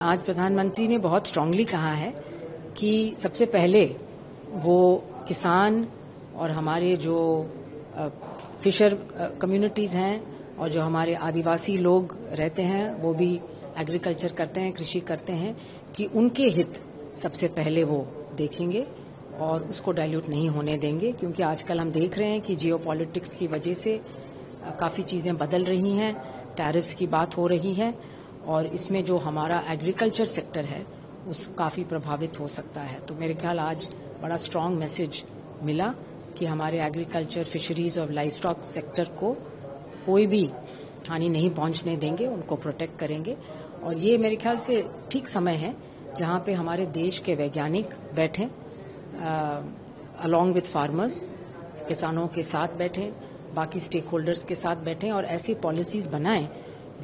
आज प्रधानमंत्री ने बहुत स्ट्रांगली कहा है कि सबसे पहले वो किसान और हमारे जो फिशर कम्युनिटीज हैं और जो हमारे आदिवासी लोग रहते हैं वो भी एग्रीकल्चर करते हैं, कृषि करते हैं, कि उनके हित सबसे पहले वो देखेंगे और उसको डाइल्यूट नहीं होने देंगे। क्योंकि आजकल हम देख रहे हैं कि जियोपॉलिटिक्स की वजह से काफ़ी चीज़ें बदल रही हैं, टैरिफ्स की बात हो रही है और इसमें जो हमारा एग्रीकल्चर सेक्टर है उस काफ़ी प्रभावित हो सकता है। तो मेरे ख्याल आज बड़ा स्ट्रांग मैसेज मिला कि हमारे एग्रीकल्चर, फिशरीज और लाइव स्टॉक सेक्टर को कोई भी हानि नहीं पहुंचने देंगे, उनको प्रोटेक्ट करेंगे। और ये मेरे ख्याल से ठीक समय है जहां पे हमारे देश के वैज्ञानिक बैठें अलॉन्ग विथ फार्मर्स, किसानों के साथ बैठें, बाकी स्टेक होल्डर्स के साथ बैठें और ऐसी पॉलिसीज बनाएं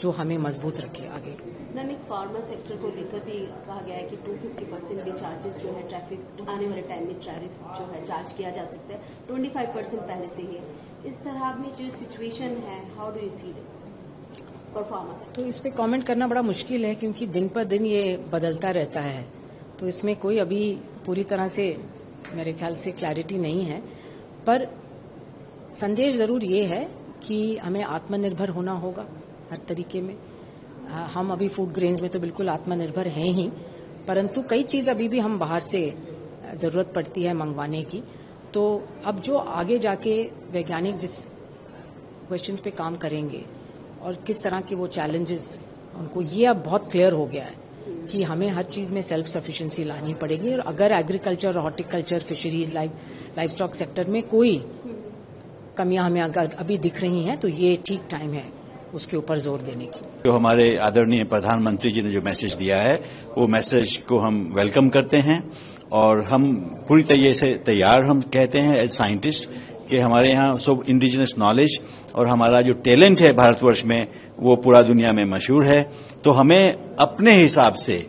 जो हमें मजबूत रखे आगे। मैम, एक फार्मर सेक्टर को लेकर भी कहा गया है कि 250% भी चार्जेस जो है ट्रैफिक आने वाले टाइम में टैरिफ जो है चार्ज किया जा सकता है, 25% पहले से ही है। इस तरह में जो सिचुएशन है, how do you see this for farmer sector? तो इस पे कमेंट करना बड़ा मुश्किल है क्योंकि दिन पर दिन ये बदलता रहता है, तो इसमें कोई अभी पूरी तरह से मेरे ख्याल से क्लैरिटी नहीं है। पर संदेश जरूर ये है कि हमें आत्मनिर्भर होना होगा हर तरीके में। हम अभी फूड ग्रेन्स में तो बिल्कुल आत्मनिर्भर हैं ही, परंतु कई चीज़ अभी भी हम बाहर से ज़रूरत पड़ती है मंगवाने की। तो अब जो आगे जाके वैज्ञानिक जिस क्वेश्चंस पे काम करेंगे और किस तरह के वो चैलेंजेस उनको, ये अब बहुत क्लियर हो गया है कि हमें हर चीज़ में सेल्फ सफिशिएंसी लानी पड़ेगी। और अगर agriculture, horticulture, fisheries, live stock sector में कोई कमियां हमें अगर अभी दिख रही हैं तो ये ठीक टाइम है उसके ऊपर जोर देने की। जो हमारे आदरणीय प्रधानमंत्री जी ने जो मैसेज दिया है वो मैसेज को हम वेलकम करते हैं और हम पूरी तरीके से तैयार, हम कहते हैं एज साइंटिस्ट कि हमारे यहाँ सब इंडिजिनस नॉलेज और हमारा जो टैलेंट है भारतवर्ष में वो पूरा दुनिया में मशहूर है। तो हमें अपने हिसाब से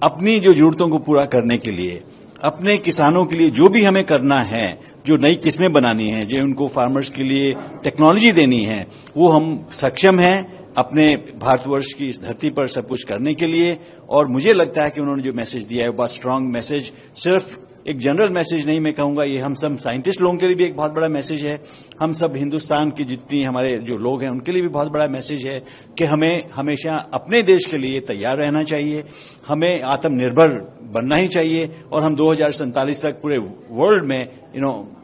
अपनी जो जरूरतों को पूरा करने के लिए, अपने किसानों के लिए जो भी हमें करना है, जो नई किस्में बनानी है, जो उनको फार्मर्स के लिए टेक्नोलॉजी देनी है, वो हम सक्षम हैं अपने भारतवर्ष की इस धरती पर सब कुछ करने के लिए। और मुझे लगता है कि उन्होंने जो मैसेज दिया है वो बहुत स्ट्रांग मैसेज, सिर्फ एक जनरल मैसेज नहीं मैं कहूंगा, ये हम सब साइंटिस्ट लोगों के लिए भी एक बहुत बड़ा मैसेज है। हम सब हिंदुस्तान की जितनी हमारे जो लोग हैं उनके लिए भी बहुत बड़ा मैसेज है कि हमें हमेशा अपने देश के लिए तैयार रहना चाहिए, हमें आत्मनिर्भर बनना ही चाहिए और हम 2047 तक पूरे वर्ल्ड में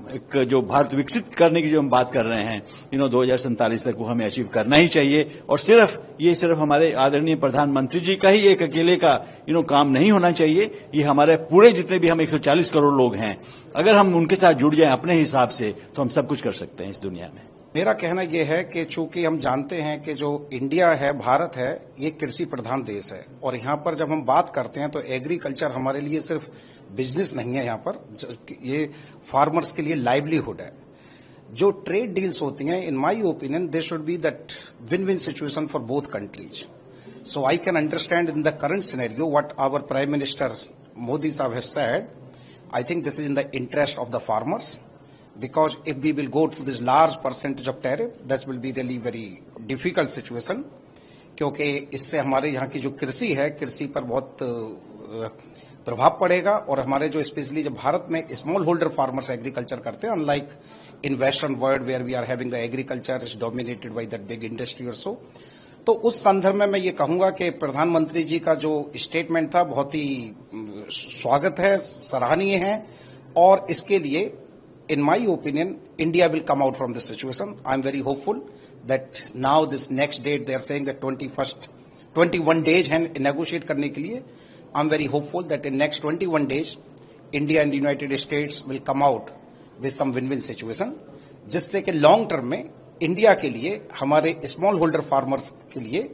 एक जो भारत विकसित करने की जो हम बात कर रहे हैं 2047 तक वो हमें अचीव करना ही चाहिए। और सिर्फ हमारे आदरणीय प्रधानमंत्री जी का ही एक अकेले का काम नहीं होना चाहिए, ये हमारे पूरे जितने भी हम 140 करोड़ लोग हैं, अगर हम उनके साथ जुड़ जाएं अपने हिसाब से तो हम सब कुछ कर सकते हैं इस दुनिया में। मेरा कहना यह है कि चूंकि हम जानते हैं कि जो इंडिया है, भारत है, ये कृषि प्रधान देश है और यहाँ पर जब हम बात करते हैं तो एग्रीकल्चर हमारे लिए सिर्फ बिजनेस नहीं है, यहाँ पर ये फार्मर्स के लिए लाइवलीहुड है। जो ट्रेड डील्स होती हैं, in my opinion they should be that win win situation for both countries. So I can understand in the current scenario what our prime minister Modi साहब has said. I think this is in the interest of the farmers, because if we will go to this large percentage of tariff, that will be really very difficult situation, क्योंकि इससे हमारे यहाँ की जो कृषि है, कृषि पर बहुत प्रभाव पड़ेगा। और हमारे जो स्पेशली जब भारत में स्मॉल होल्डर फार्मर्स एग्रीकल्चर करते हैं, unlike in western world where we are having the agriculture is dominated by that big industry और सो। तो उस संदर्भ में मैं ये कहूंगा कि प्रधानमंत्री जी का जो स्टेटमेंट था बहुत ही स्वागत है, सराहनीय है और इसके लिए in my opinion, India will come out from this situation. I'm very hopeful that now this next date, they are saying that 21 days हैं negotiate करने के लिए. I'm very hopeful that in next 21 days, India and the United States will come out with some win-win situation, जिससे कि long term में India के लिए, हमारे small holder farmers के लिए,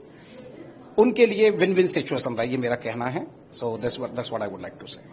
उनके लिए win-win situation रहा, ये मेरा कहना है. So that's what I would like to say.